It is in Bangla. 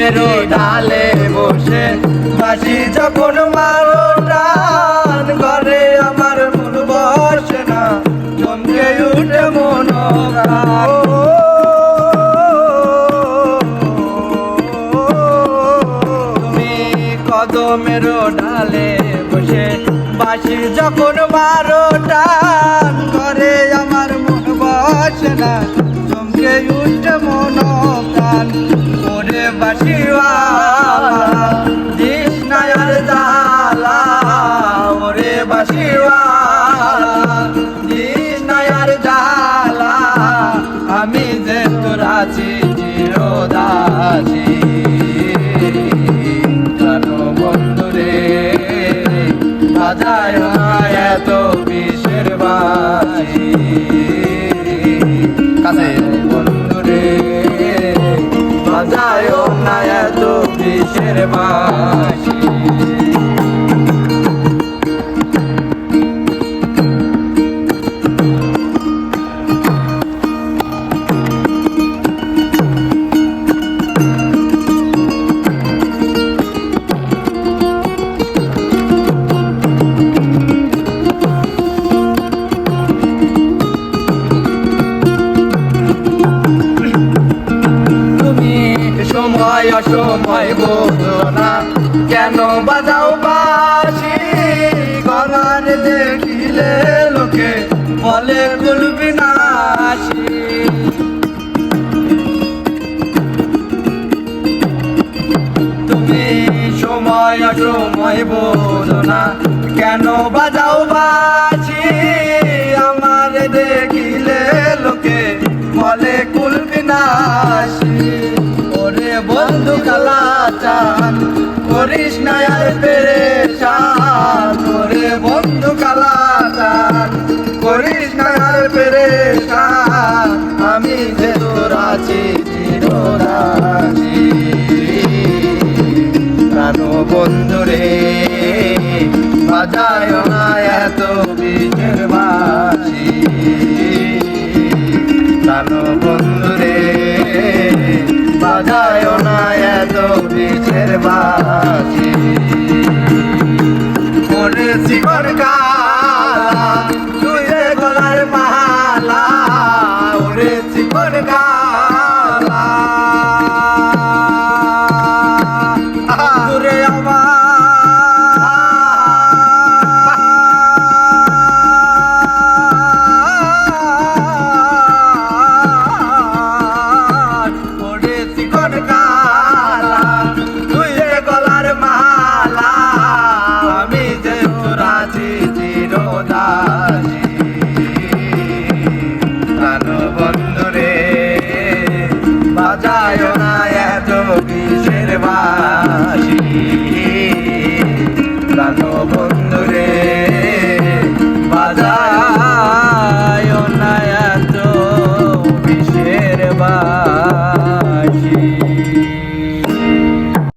কদমেরও ডালে বসে বাঁশি যখন মারো টান, ঘরে আমার মন বসে না, চমকে উঠে মন প্রাণ। তুমি কদমেরও ডালে বসে বাঁশি যখন মারো টান, ঘরে আমার মন বসে না, চমকে উঠে মন প্রাণ। ওরে বাঁশিওয়ালা দিস না আর জ্বালা, ওরে বাঁশিওয়ালা দিস না আর জ্বালা, আমি যে তোর আছি চিরদাসী। জানো বন্ধুরে বাজায় না এত বিষের বাঁশি, কাছে বন্ধুরে বাজায় না এত বিষের বাঁশি। সময় অসময় বোঝো না, কেন বাজাও বাঁশি, গলার দেখিলে লোকে বলে কুলবি নাশি। তুমি সময় অসময় বোঝো না, কেন বাজাও বাঁশি, আমার দেখিলে লোকে বলে কুলবি নাশি। ওরে বন্ধু কালাচান করিস না আর পেরেশান, ওরে বন্ধু কালাচান করিস না আর পেরেশান, আমি যে তোর আছি চিরদাসী। প্রাণ বন্ধুরে বাজায় না এত বিষের বাঁশি, প্রাণ বন্ধুরে বাজায়